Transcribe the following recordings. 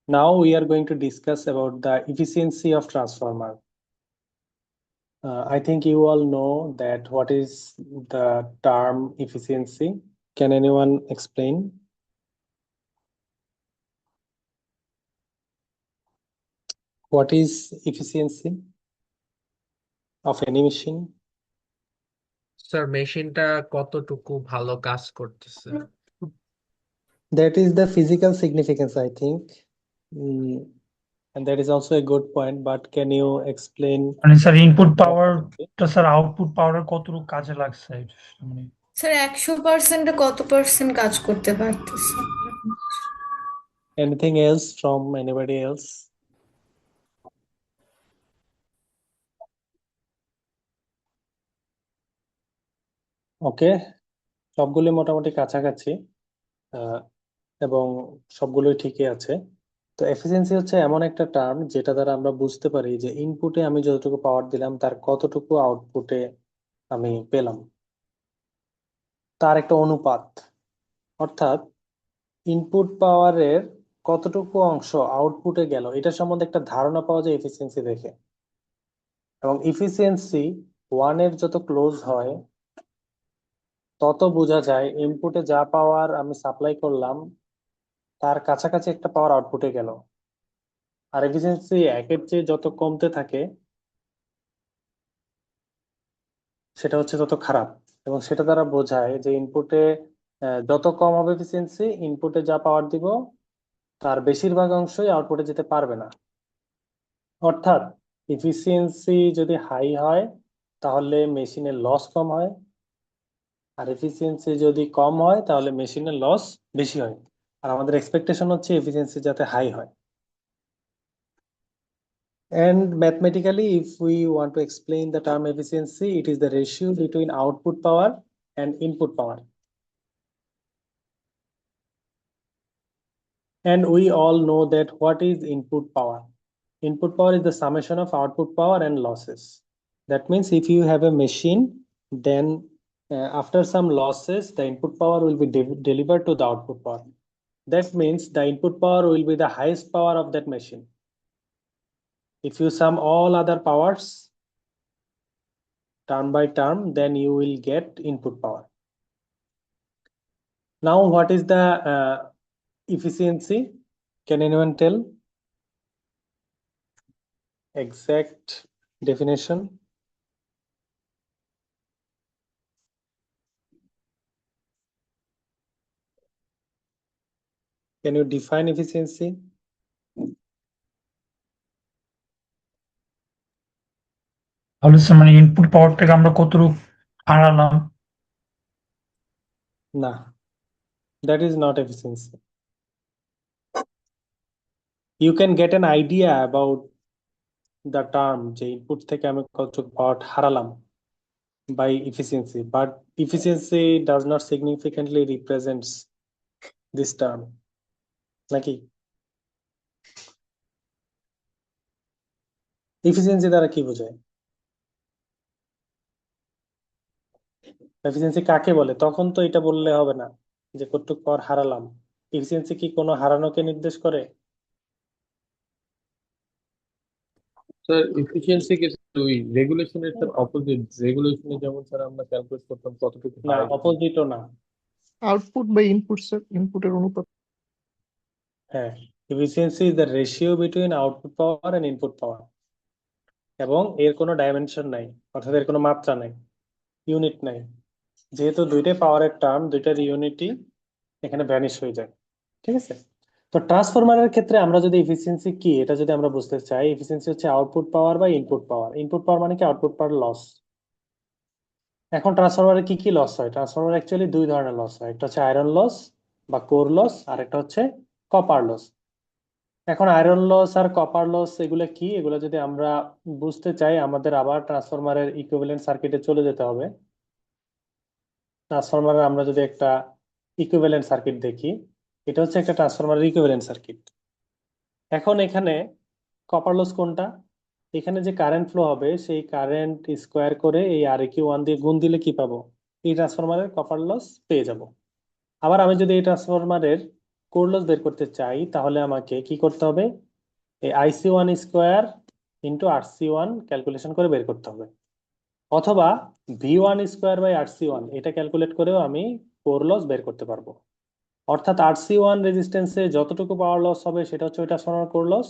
Now we are going to discuss about the efficiency of transformer. I think you all know that what is the term efficiency. Can anyone explain? What is efficiency of any machine? Sir মেশিনটা কতটুকু ভালো কাজ করতেছে? That is the physical significance, I think. And that is also a good point, but can you explain মানে sir input more clearly? পাওয়ারটা sir output পাওয়ারের কতটুকু কাজে লাগছে মানে স্যার 100%-এ কত পার্সেন্ট কাজ করতে পারতেছে? Anything else from anybody else? ওকে, সবগুলো মোটামুটি কাছাকাছি এবং সবগুলোই ঠিকই আছে। তো এফিসিয়েন্সি হচ্ছে এমন একটা টার্ম যেটা দ্বারা আমরা বুঝতে পারি যে ইনপুটে আমি যতটুকু পাওয়ার দিলাম তার কতটুকু আউটপুটে আমি পেলাম, তার একটা অনুপাত। অর্থাৎ ইনপুট পাওয়ারের কতটুকু অংশ আউটপুটে গেল এটা সম্বন্ধে একটা ধারণা পাওয়া যায় এফিসিয়েন্সি দেখে। এবং এফিসিয়েন্সি ওয়ানের যত ক্লোজ হয় তত বোঝা যায় ইনপুটে যা পাওয়ার আমি সাপ্লাই করলাম তার কাছাকাছি একটা পাওয়ার আউটপুটে গেল। আর এফিসিয়েন্সি একের চেয়ে যত কমতে থাকে সেটা হচ্ছে তত খারাপ। এবং সেটা দ্বারা বোঝায় যে ইনপুটে যত কম হবে এফিসিয়েন্সি, ইনপুটে যা পাওয়ার দিব তার বেশিরভাগ অংশই আউটপুটে যেতে পারবে না। অর্থাৎ এফিসিয়েন্সি যদি হাই হয় তাহলে মেশিনের লস কম হয়, আর এফিসিয়েন্সি যদি কম হয় তাহলে মেশিনের লস বেশি হয়। আর আমাদের এক্সপেকটেশন হচ্ছে এফিসিয়েন্সি যাতে হাই হয়। And mathematically, if we want to explain the term efficiency, it is the ratio between output power and input power. And we all know that what is input power. Input power is the summation of output power and losses. That means if you have a machine, then after some losses, the input power will be delivered to the output power. That means the input power will be the highest power of that machine. If you sum all other powers term by term, then you will get input power. Now, what is the efficiency? Can anyone tell? Exact definition? Can you define efficiency? তাহলে sir মানে input পাওয়ারটাকে আমরা কতটুকু হারালাম? Nah, that is not efficiency. You can get an idea about the term যে input থেকে আমি কতটুকু পাওয়ার হারালাম by efficiency, but efficiency does not significantly represents this term. নাকি এফিসিয়েন্সি দ্বারা কি বোঝায়? এফিসিয়েন্সি কাকে বলে? তখন তো এটা বললে হবে না যে কতটুকু পাওয়ার হারালাম। এফিসিয়েন্সি কি কোনো হারানোকে নির্দেশ করে? স্যার এফিসিয়েন্সি কি ওই রেগুলেশনের স্যার অপোজিট? রেগুলেশনে যেমন স্যার আমরা ক্যালকুলেট করতাম কতটুকু না, হারাই গেছে। অপোজিটও না। আউটপুট বা ইনপুট স্যার, ইনপুটের অনুপাত। হ্যাঁ, efficiency is the ratio between output power and input power, এবং এর কোনো ডাইমেনশন নাই, অর্থাৎ এর কোনো মাত্রা নাই, ইউনিট নাই। যেহেতু দুইটাই পাওয়ারের টার্ম, দুইটার ইউনিটি এখানে ভ্যানিশ হয়ে যায়। ঠিক আছে, তো ট্রান্সফরমারের ক্ষেত্রে আমরা যদি এফিসিয়েন্সি কি এটা যদি আমরা বুঝতে চাই, এফিসিয়েন্সি হচ্ছে আউটপুট পাওয়ার বা ইনপুট পাওয়ার। ইনপুট পাওয়ার মানে কি? Output power loss. এখন ট্রান্সফরমারে কি কি লস হয়? ট্রান্সফরমার অ্যাকচুয়ালি দুই ধরনের লস হয়, একটা হচ্ছে আয়রন লস বা কোর লস, আর একটা হচ্ছে কপার লস। এখন আয়রন লস আর কপার লস এগুলো কি, এগুলো যদি আমরা বুঝতে চাই আমাদের আবার ট্রান্সফরমারের ইকুইভ্যালেন্ট সার্কিটে চলে যেতে হবে। ট্রান্সফরমারের আমরা যদি একটা ইকুইভ্যালেন্ট সার্কিট দেখি, এটা হচ্ছে একটা ট্রান্সফরমারের ইকুইভ্যালেন্ট সার্কিট। এখন এখানে কপার লস কোনটা? এখানে যে কারেন্ট ফ্লো হবে সেই কারেন্ট স্কোয়ার করে এই আর কিউ ওয়ান দিয়ে গুণ দিলে কি পাবো? এই ট্রান্সফরমারের কপার লস পেয়ে যাব। আবার আমি যদি এই ট্রান্সফরমারের কোর লস বের করতে চাই তাহলে আমাকে কি করতে হবে, এই IC1² ইন্টু RC1 ক্যালকুলেশন করে বের করতে হবে, অথবা V1² / RC1 এটা ক্যালকুলেট করেও আমি কোর লস বের করতে পারবো। অর্থাৎ RC1 রেজিস্ট্যান্সে যতটুকু পাওয়ার লস হবে সেটা হচ্ছে ওই ট্রান্সফরমার কোর লস,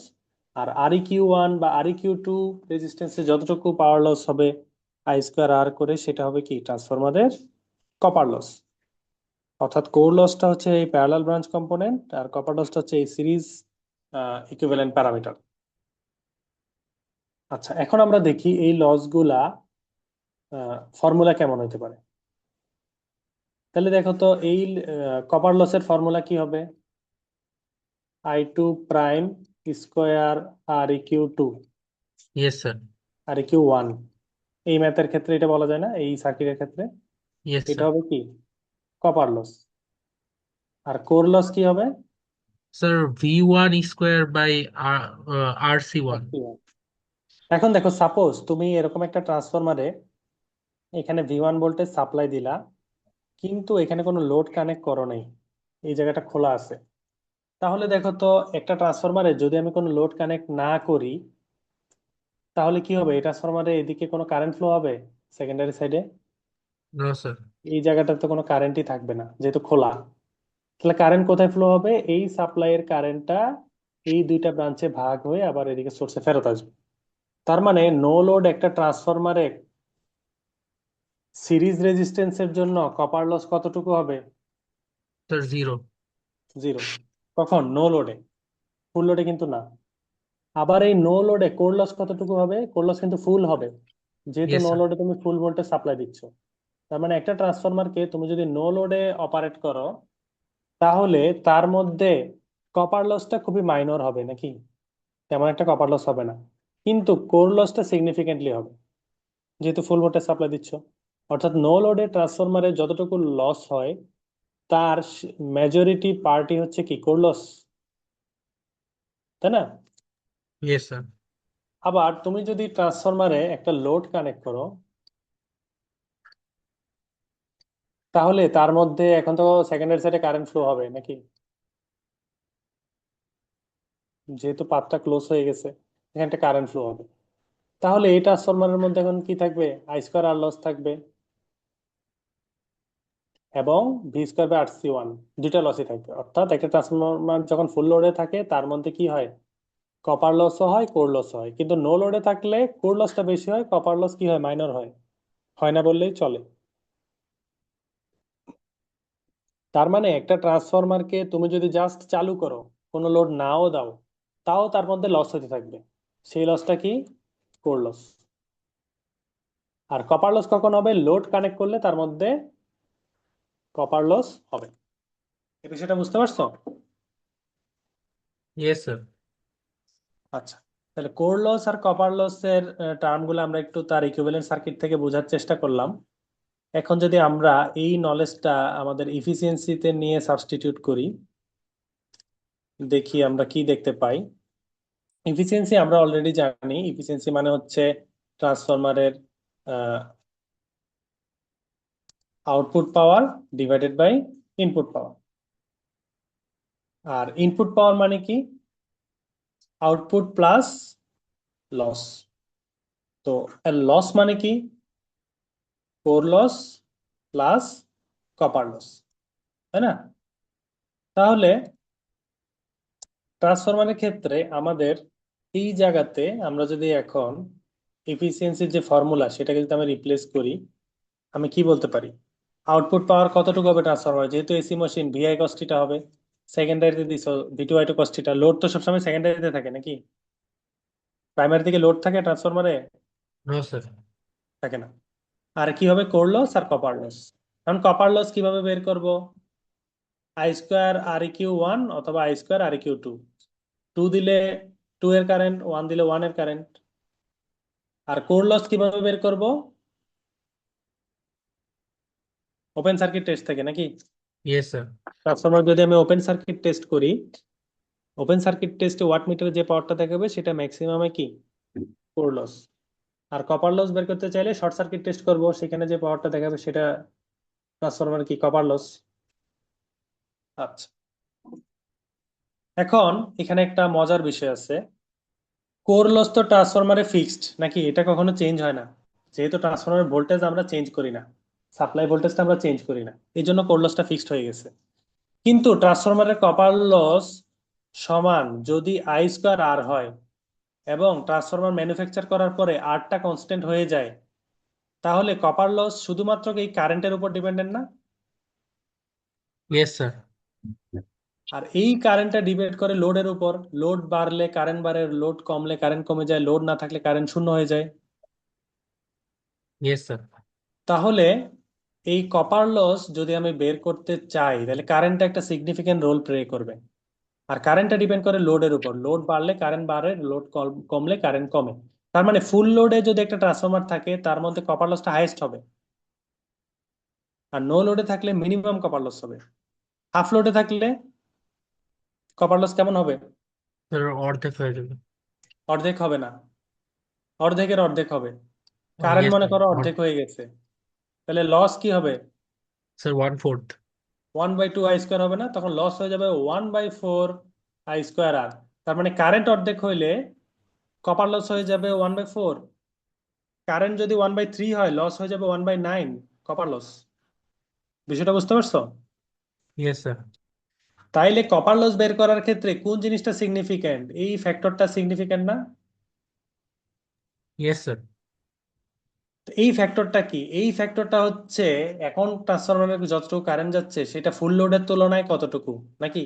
আর REQ1 বা REQ2 রেজিস্ট্যান্সে যতটুকু পাওয়ার লস হবে I²R করে সেটা হবে কি ট্রান্সফরমারের কপার লস। অর্থাৎ কোর লসটা হচ্ছে এই প্যারালাল ব্রাঞ্চ কম্পোনেন্ট আর কপার লসটা হচ্ছে এই সিরিজ ইকুইভ্যালেন্ট প্যারামিটার। আচ্ছা, এখন আমরা দেখি এই লসগুলা ফর্মুলা কেমন হতে পারে। তাহলে দেখো তো এই কপার লসের ফর্মুলা কি হবে, I2 প্রাইম² REQ2 yes sir. REQ1, এই ম্যাথের ক্ষেত্রে এটা বলা যায় না, এই সার্কিটের ক্ষেত্রে ইয়েস এটা স্যার। হবে কি কপার লস। আর কোর লস কি হবে, স্যার V1² / RC1। এখন দেখো সাপোজ তুমি এরকম একটা ট্রান্সফরমারে এখানে V1 ভোল্টেজ সাপ্লাই দিলা, কিন্তু এখানে কোনো লোড কানেক্ট করো নাই, এই জায়গাটা খোলা আছে। তাহলে দেখো তো একটা ট্রান্সফরমারে যদি আমি কোনো লোড কানেক্ট না করি তাহলে কি হবে, এই ট্রান্সফরমারে এদিকে কোনো কারেন্ট ফ্লো হবে সেকেন্ডারি সাইডে, নো স্যার। এই জায়গাটাতে কোনো কারেন্টই থাকবে না যেহেতু খোলা। তাহলে কারেন্ট কোথায় ফ্লো হবে, এই সাপ্লাইয়ের কারেন্টটা এই দুইটা ব্রাঞ্চে ভাগ হয়ে আবার এদিকে সোর্সে ফেরত আসবে। তার মানে নো লোড একটা ট্রান্সফরমারে সিরিজ রেজিস্ট্যান্সের জন্য কপার লস কতটুকু হবে, স্যার 0। 0। কখন, নো লোডে, ফুল লোডে কিন্তু না। আবার এই নো লোডে কোর লস কতটুকু হবে, কোর লস কিন্তু ফুল হবে, যেহেতু ইয়েস নো স্যার। লোডে তুমি ফুল ভোল্টেজ সাপ্লাই দিচ্ছ। তার মানে একটা ট্রান্সফরমারকে তুমি যদি নো লোডে অপারেট করো তাহলে তার মধ্যে কপার লসটা খুবই মাইনর হবে নাকি, তেমন একটা কপার লস হবে না, কিন্তু কোর লসটা সিগনিফিকেন্টলি হবে যেহেতু ফুল ভোল্টেজ সাপ্লাই দিচ্ছ। অর্থাৎ নো লোডে ট্রান্সফরমারে যতটুকু লস হয় তার মেজরিটি পার্টই হচ্ছে কি কোর লস, তাই না? Yes sir. আবার তুমি যদি ট্রান্সফরমারে একটা লোড কানেক্ট করো তাহলে তার মধ্যে এখন তো সেকেন্ডারি সাইডে কারেন্ট ফ্লো হবে নাকি, যেহেতু পাথটা ক্লোজ হয়ে গেছে এখানটা কারেন্ট ফ্লো হবে। তাহলে এই ট্রান্সফরমারের মধ্যে এখন কি থাকবে, I²R লস থাকবে এবং V²/RC1 দুইটা লসই থাকবে। অর্থাৎ একটা ট্রান্সফরমার যখন ফুল লোডে থাকে তার মধ্যে কি হয়, কপার লসও হয় কোর লস হয়, কিন্তু নো লোডে থাকলে কোর লসটা বেশি হয়, কপার লস কি হয়, মাইনর হয়, হয় না বললেই চলে। তার মানে একটা ট্রান্সফরমারকে তুমি যদি জাস্ট চালু করো, কোনো লোড নাও দাও, তাও তার মধ্যে লস হতে থাকবে, সেই লসটা কি, কোর লস। আর কপার লস কখন হবে, লোড কানেক্ট করলে তার মধ্যে কপার লস হবে। এই বিষয়টা বুঝতে পারছো? Yes sir. আচ্ছা, তাহলে কোর লস আর কপার লসের টার্মগুলো আমরা একটু তার ইকুইভ্যালেন্ট সার্কিট থেকে বোঝার চেষ্টা করলাম। এখন যদি আমরা এই নলেজটা আমাদের ইফিসিয়েন্সিতে নিয়ে সাবস্টিটিউট করি, দেখি আমরা কি দেখতে পাই। ইফিসিয়েন্সি আমরা অলরেডি জানি, ইফিসিয়েন্সি মানে হচ্ছে ট্রান্সফরমারের output power divided by input power. আর ইনপুট পাওয়ার মানে কি, আউটপুট প্লাস লস। তো লস মানে কি, core loss plus copper loss, তাই না? তাহলে ট্রান্সফরমারের ক্ষেত্রে আমাদের এই জায়গাতে আমরা যদি এখন এফিসিয়েন্সির যে ফর্মুলা সেটাকে যদি আমি রিপ্লেস করি, আমি কি বলতে পারি, আউটপুট পাওয়ার কতটুকু হবে ট্রান্সফরমার, যেহেতু এসি মেশিন VI cos θ হবে, সেকেন্ডারিতে দিছো V2I2 cos θ। লোড তো সবসময় সেকেন্ডারিতে থাকে নাকি, প্রাইমারি থেকে লোড থাকে ট্রান্সফরমারে, নো স্যার। থাকে না। আর কি হবে, কোর লস আর কপার লস। এখন কপার লস কিভাবে বের করব, I²REQ1 অথবা I²REQ2, 2 দিলে 2 এর কারেন্ট, 1 দিলে 1 এর কারেন্ট। আর কোর লস কিভাবে বের করব, ওপেন সার্কিট টেস্ট থেকে নাকি। Yes sir. ট্রান্সফরমার যদি আমি ওপেন সার্কিট টেস্ট করি, ওপেন সার্কিট টেস্টে ওয়াটমিটারে যে পাওয়ারটা দেখাবে সেটা ম্যাক্সিমামে কি, কোর লস। আর কপার লস বের করতে চাইলে শর্ট সার্কিট টেস্ট করব, সেখানে যে পাওয়ারটা দেখাবে সেটা ট্রান্সফরমার কি, কপার লস। আচ্ছা, এখন এখানে একটা মজার বিষয় আছে, কোর লস তো ট্রান্সফরমারে ফিক্সড নাকি, এটা কখনো চেঞ্জ হয় না। যেহেতু ট্রান্সফরমারের ভোল্টেজ আমরা চেঞ্জ করি না, সাপ্লাই ভোল্টেজটা আমরা চেঞ্জ করি না, এই জন্য কোর লসটা ফিক্সড হয়ে গেছে। কিন্তু ট্রান্সফরমারের কপার লস সমান যদি আই স্কোয়ার আর হয় এবং ট্রান্সফরমার ম্যানুফ্যাকচার করার পরে আরটা কনস্ট্যান্ট হয়ে যায়, তাহলে কপার লস শুধুমাত্র এই কারেন্টের উপর ডিপেন্ডেন্ট না? Yes sir. আর এই কারেন্টটা ডিপেন্ড করে লোডের উপর, লোড বাড়লে কারেন্ট বাড়ে, লোড কমলে কারেন্ট কমে যায়, লোড না থাকলে কারেন্ট শূন্য হয়ে যায়। Yes sir. তাহলে এই কপার লস যদি আমি বের করতে চাই, তাহলে কারেন্টটা একটা সিগনিফিকেন্ট রোল প্লে করবে। আর কারেন্টটা ডিপেন্ড করে লোডের উপর, লোড বাড়লে কারেন্ট বাড়ে, লোড কমলে কারেন্ট কমে। তার মানে ফুল লোডে যদি একটা ট্রান্সফরমার থাকে তার মধ্যে কপার লসটা হাইয়েস্ট হবে, আর নো লোডে থাকলে মিনিমাম কপার লস হবে। হাফ লোডে থাকলে কপার লস কেমন হবে? স্যার অর্ধেক হয়ে যাবে। অর্ধেক হবে না, অর্ধেকের অর্ধেক হবে। কারেন্ট ইয়েস মনে স্যার। করো অর্ধেক হয়ে গেছে, তাহলে লস কি হবে? স্যার 1/4। 1/2 আই স্কোয়ার হবে না, তখন লস হয়ে যাবে 1/4 আই স্কোয়ার আর। তার মানে কারেন্ট অর্ধেক হইলে কপার লস হয়ে যাবে 1/4। কারেন্ট যদি 1/3 হয়, লস হয়ে যাবে 1/9 কপার লস। বিষয়টা বুঝতে পারছো? Yes sir. তাইলে কপার লস বের করার ক্ষেত্রে কোন জিনিসটা সিগনিফিক্যান্ট? এই ফ্যাক্টরটা সিগনিফিক্যান্ট না? Yes sir. তো এই ফ্যাক্টরটা কি? এই ফ্যাক্টরটা হচ্ছে এখন ট্রান্সফরমারের যতটুকু কারেন্ট যাচ্ছে সেটা ফুল লোডের তুলনায় কতটুকু, নাকি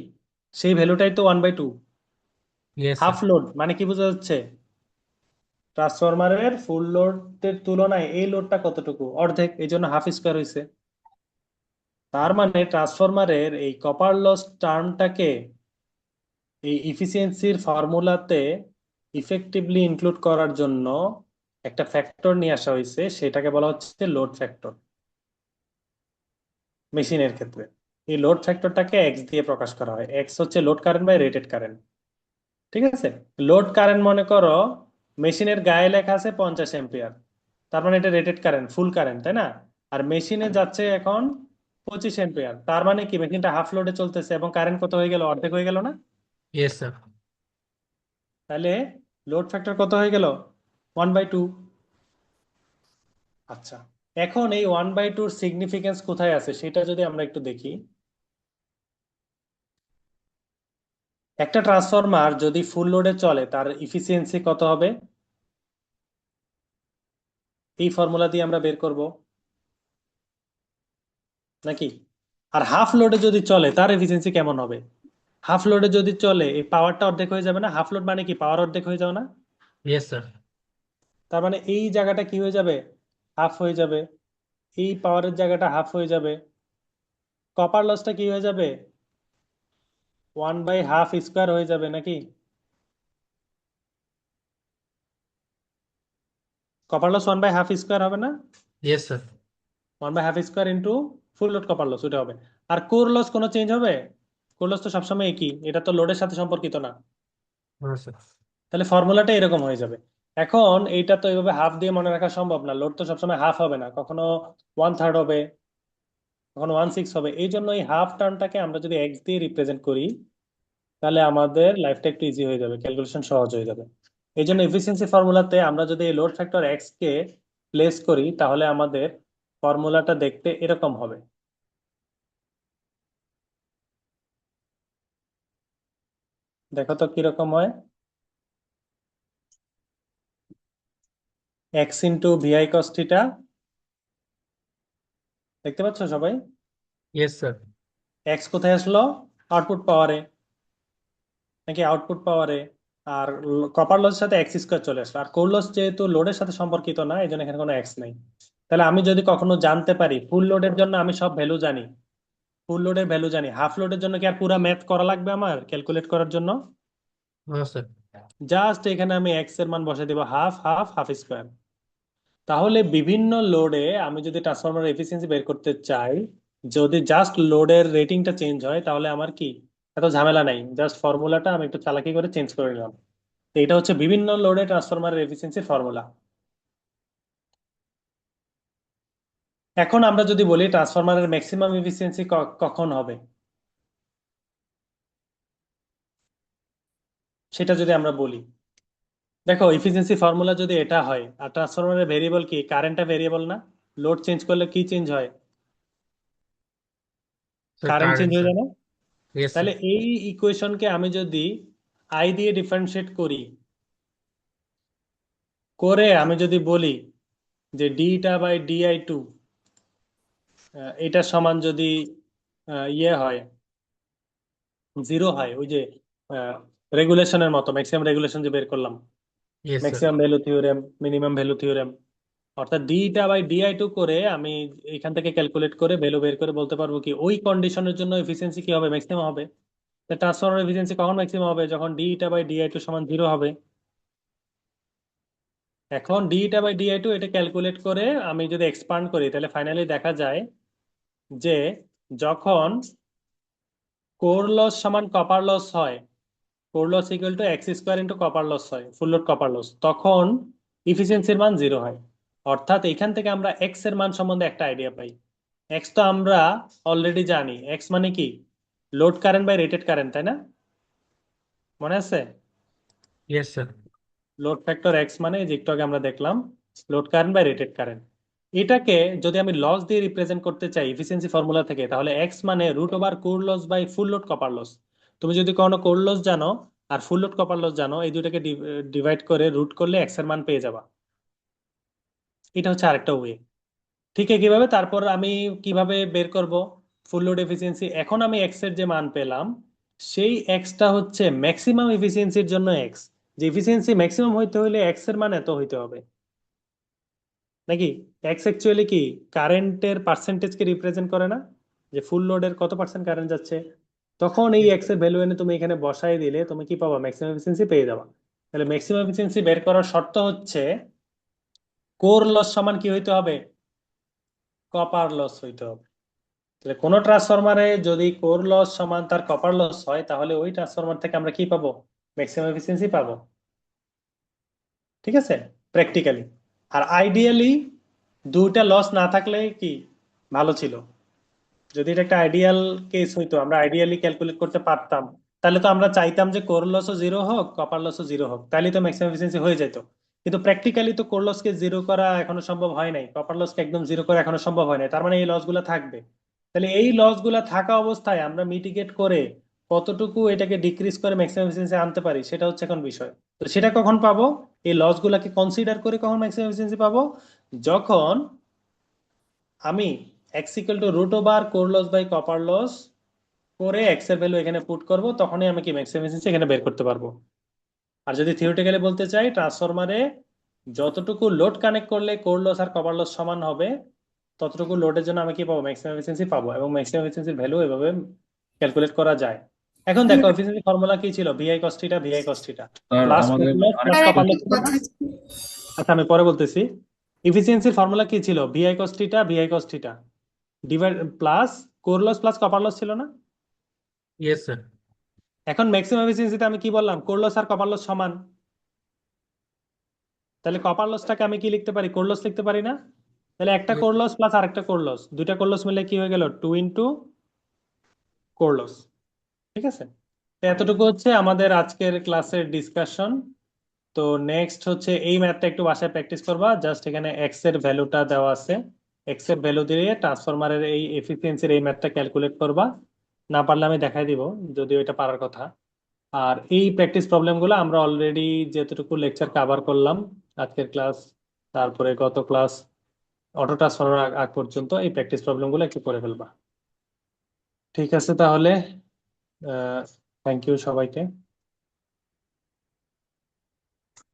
সেই ভ্যালুটাই তো 1/2। Yes half sir. লোড মানে কি বোঝা যাচ্ছে? ট্রান্সফরমারের ফুল লোডের তুলনায় এই লোডটা কতটুকু? অর্ধেক, এই জন্য হাফ স্কোয়ার হয়েছে। তার মানে ট্রান্সফরমারের এই কপার লস টার্মটাকে এই ইফিসিয়েন্সির ফর্মুলাতে ইফেক্টিভলি ইনক্লুড করার জন্য একটা ফ্যাক্টর নিয়ে আসা হয়েছে, সেটাকে বলা হচ্ছে লোড ফ্যাক্টর। মেশিনের ক্ষেত্রে এই লোড ফ্যাক্টরটাকে এক্স দিয়ে প্রকাশ করা হয়। এক্স হচ্ছে load current by rated current. ঠিক আছে? লোড কারেন্ট মনে করো মেশিনের গায়ে লেখা আছে 50 এম্পিয়ার, তার মানে এটা রেটেড কারেন্ট, ফুল কারেন্ট, তাই না? আর মেশিনে যাচ্ছে এখন 25 এম্পিয়ার, তার মানে কি মেশিনটা হাফ লোডে চলতেছে এবং কারেন্ট কত হয়ে গেল? অর্ধেক হয়ে গেল না? Yes sir. তাহলে লোড ফ্যাক্টর কত হয়ে গেল? 1/2। আচ্ছা, এখন এই 1/2 সিগনিফিকেন্স কোথায় আছে সেটা যদি আমরা একটু দেখি। একটা ট্রান্সফরমার যদি ফুল লোডে চলে তার ইফিসিয়েন্সি কত হবে? এই ফর্মুলা দিয়ে আমরা বের করব নাকি? আর হাফ লোডে যদি চলে তার এফিসিয়েন্সি কেমন হবে? হাফ লোডে যদি চলে এই পাওয়ারটা অর্ধেক হয়ে যাবে না? হাফ লোড মানে কি পাওয়ার অর্ধেক হয়ে যাবে না? Yes sir. তার মানে এই জায়গাটা কি হয়ে যাবে? হাফ হয়ে যাবে। এই পাওয়ারের জায়গাটা হাফ হয়ে যাবে। কপার লসটা কি হয়ে যাবে? 1/2 স্কোয়ার হয়ে যাবে নাকি? কপার লস 1/2 স্কোয়ার হবে না? Yes sir. 1/2 square into full load copper loss, ওটা হবে। আর কোর লস কোনো চেঞ্জ হবে? কোর লস তো সবসময় একই, এটা তো লোডের সাথে সম্পর্কিত না। হ্যাঁ স্যার। তাহলে ফর্মুলাটা এরকম হয়ে যাবে। এখন এইটা তো এইভাবে হাফ দিয়ে মনে রাখা সম্ভব না, লোড তো সবসময় হাফ হবে না, কখনো 1/3 হবে, কখনো 1/6 হবে। এই জন্য এই হাফ টার্মটাকে আমরা যদি এক্স দিয়ে রিপ্রেজেন্ট করি তাহলে আমাদের লাইফটা একটু ইজি হয়ে যাবে, ক্যালকুলেশন সহজ হয়ে যাবে। এই জন্য এফিসিয়েন্সি ফর্মুলাতে আমরা যদি এই লোড ফ্যাক্টর এক্স কে প্লেস করি তাহলে আমাদের ফর্মুলাটা দেখতে এরকম হবে। দেখো তো কিরকম হয়। X into VI cos theta, দেখতে পাচ্ছ সবাই? Yes sir. এক্স কোথায় আসলো? আউটপুট পাওয়ারে, নাকি আউটপুট পাওয়ারে। আর কপার লসের সাথে এক্স স্কোয়ার চলে আসলো। আর কোর লস যেহেতু লোডের সাথে সম্পর্কিত না, এই জন্য এখানে কোনো এক্স নাই। তাহলে আমি যদি কখনো জানতে পারি ফুল লোডের জন্য আমি সব ভ্যালু জানি, ফুল লোডের ভ্যালু জানি, হাফ লোডের জন্য কি আর পুরো ম্যাথ করা লাগবে আমার ক্যালকুলেট করার জন্য? হ্যাঁ স্যার। জাস্ট এখানে আমি এক্স এর মান বসে দিব হাফ হাফ হাফ স্কোয়ার। তাহলে বিভিন্ন লোডে আমি যদি ট্রান্সফরমার এফিসিয়েন্সি বের করতে চাই, যদি জাস্ট লোডের রেটিংটা চেঞ্জ হয় তাহলে আমার কি এত ঝামেলা নাই, জাস্ট ফর্মুলাটা আমি একটু চালাকি করে চেঞ্জ করে নিলাম। তো এটা হচ্ছে বিভিন্ন লোডে ট্রান্সফরমারের এফিসিয়েন্সির ফর্মুলা। এখন আমরা যদি বলি ট্রান্সফরমারের ম্যাক্সিমাম এফিসিয়েন্সি কখন হবে, সেটা যদি আমরা বলি, দেখো এফিসিয়েন্সি ফর্মুলা যদি এটা হয় আর ট্রান্সফরমারের ভেরিয়েবল কি, কারেন্টটা ভেরিয়েবল না, লোড চেঞ্জ করলে কি চেঞ্জ হয়, স্যার কারেন্ট চেঞ্জ কারেন্ট হয়ে স্যার যায় না? ইয়েস স্যার তাহলে এই ইকুয়েশনকে আমি যদি আই দিয়ে ডিফারেন্সিয়েট করি, করে আমি যদি বলি যে ডিটা বাই ডিআই টু এটা সমান যদি ইয়ে হয়, জিরো হয়, ওই যে রেগুলেশনের মতো ম্যাক্সিমাম রেগুলেশন যে বের করলাম, yes sir maximum value theorem, minimum value theorem, অর্থাৎ ডিটা বাই ডিআই টু করে আমি এখান থেকে ক্যালকুলেট করে ভ্যালু বের করে বলতে পারবো কি ওই কন্ডিশনের জন্য এফিসিয়েন্সি কি হবে, ম্যাক্সিমাম হবে। ট্রান্সফরমার এফিসিয়েন্সি কখন ম্যাক্সিমাম হবে, যখন ডিটা বাই ডিআই টু সমান জিরো হবে। এখন ডিটা বাই ডিআই টু এটা ক্যালকুলেট করে আমি যদি এক্সপান্ড করি, তাহলে ফাইনালি দেখা যায় যে যখন কোর লস সমান কপার লস হয়, core loss equal to x square into copper loss হয়, ফুল লোড কপার লস, তখন ইফিসিয়েন্সির মান জিরো হয়। অর্থাৎ এখান থেকে আমরা এক্স এর মান সম্বন্ধে একটা আইডিয়া পাই। এক্স তো আমরা অলরেডি জানি, এক্স মানে কি, load current by rated current, তাই না? মনে আছে? Yes sir load factor x মানে যে একটু আগে আমরা দেখলাম load current by rated current. এটাকে যদি আমি লস দিয়ে রিপ্রেজেন্ট করতে চাই এফিসিয়েন্সি ফর্মুলা থেকে, তাহলে এক্স মানে root over core loss by full load copper loss. তুমি যদি কোনো কোর লস জানো আর ফুল লোড কপার লস জানো, এই দুটাকে ডিভাইড করে রুট করলে এক্স এর মান পেয়ে যাবা। এটা হচ্ছে আরেকটা ওয়ে। ঠিক কিভাবে তারপর আমি কিভাবে বের করব ফুল লোড এফিসিয়েন্সি, এখন আমি এক্স এর যে মান পেলাম সেই এক্সটা হচ্ছে ম্যাক্সিমাম এফিসিয়েন্সির জন্য এক্স, যে এফিসিয়েন্সি ম্যাক্সিমাম হইতে হলে এক্স এর মান এত হইতে হবে নাকি। এক্স অ্যাকচুয়ালি কি কারেন্টের পার্সেন্টেজকে রিপ্রেজেন্ট করে না, যে ফুল লোডের কত পার্সেন্ট কারেন্ট যাচ্ছে, তখন এই এক্স এর ভ্যালু এনে তুমি এখানে বসাই দিলে তুমি কি পাবা, ম্যাক্সিমাম এফিসিয়েন্সি পেয়ে যাবা। তাহলে ম্যাক্সিমাম এফিসিয়েন্সি বের করার শর্ত হচ্ছে কোর লস সমান কি হইতে হবে, কপার লস হইতে হবে। তাহলে কোনো ট্রান্সফরমারে যদি কোর লস সমান তার কপার লস হয়, তাহলে ওই ট্রান্সফরমার থেকে আমরা কি পাবো, ম্যাক্সিমাম এফিসিয়েন্সি পাবো। ঠিক আছে, প্র্যাকটিক্যালি। আর আইডিয়ালি দুইটা লস না থাকলে কি ভালো ছিল, যদি এটা একটা আইডিয়াল কেস হইতো, আমরা আইডিয়ালি ক্যালকুলেট করতে পারতাম, তাহলে তো আমরা চাইতাম যে কোর লসও জিরো হোক কপার লসও জিরো হোক, তাহলে তো ম্যাক্সিমাম এফিসিয়েন্সি হয়ে যেত। কিন্তু প্র্যাকটিক্যালি তো কোর লসকে জিরো করা এখনো সম্ভব হয় নাই, কপার লসকে একদম জিরো করা এখনো সম্ভব হয় নাই, তার মানে এই লস গুলা থাকবে। তাহলে এই লস গুলা থাকা অবস্থায় আমরা মিটিগেট করে কতটুকু এটাকে ডিক্রিজ করে ম্যাক্সিমাম এফিসিয়েন্সি আনতে পারি, সেটা হচ্ছে এখন বিষয়। তো সেটা কখন পাবো, এই লস গুলাকে কনসিডার করে কখন ম্যাক্সিমাম এফিসিয়েন্সি পাবো, যখন আমি x equal to root over core loss by copper loss করে এক্স এর ভ্যালু এখানে পুট করব, তখনই আমি কি ম্যাক্সিমাম এফিসিয়েন্সি এখানে বের করতে পারবো। আর যদি থিওরিটিক্যালি বলতে চাই, ট্রান্সফরমারে যতটুকু লোড কানেক্ট করলে কোর লস আর কপার লস সমান হবে, ততটুকু লোডের জন্য আমি কি পাবো, ম্যাক্সিমাম এফিসিয়েন্সি পাবো। এবং ম্যাক্সিমাম এফিসিয়েন্সির ভ্যালু এভাবে ক্যালকুলেট করা যায়। এখন দেখো এফিসিয়েন্সি ফর্মুলা কি ছিল, VI cos theta VI cos theta sir plus আমাদের প্লাস আর কপার একটা লস ছিল না? কথা ছিল। আচ্ছা আমি পরে বলতেছি। এফিসিয়েন্সির ফর্মুলা কি ছিল, VI cos theta VI cos theta divide plus core loss plus copper loss ছিল না? ইয়েস স্যার এখন ম্যাক্সিমাম এফিসিয়েন্সিতে আমি কি বললাম, কোর লস আর কপার লস সমান, তাহলে কপার লসটাকে আমি কি লিখতে পারি, কোর লস লিখতে পারি না? তাহলে একটা কোর লস প্লাস আরেকটা কোর লস, দুইটা কোর লস মিলে কি হয়ে গেল, 2 ইন্টু কোর লস। ঠিক আছে, তো এতটুকু হচ্ছে আমাদের আজকের ক্লাসের ডিসকাশন। তো নেক্সট হচ্ছে এই ম্যাথটা একটু বাসায় প্র্যাকটিস করবা, জাস্ট এখানে এক্স এর ভ্যালুটা দেওয়া আছে, এক্স এর ভ্যালু দিয়ে ট্রান্সফরমারের এই এফিসিয়েন্সির এই ম্যাথটা ক্যালকুলেট করবা। না পারলে আমি দেখাই দিব, যদিও এটা পারার কথা। আর এই প্র্যাকটিস প্রবলেমগুলো আমরা অলরেডি যেতটুকু লেকচার কভার করলাম আজকের ক্লাস, তারপরে গত ক্লাস, অটো ট্রান্সফরমার আগ পর্যন্ত এই প্র্যাকটিস প্রবলেমগুলো একটু করে ফেলবা। ঠিক আছে তাহলে, থ্যাংক ইউ সবাইকে।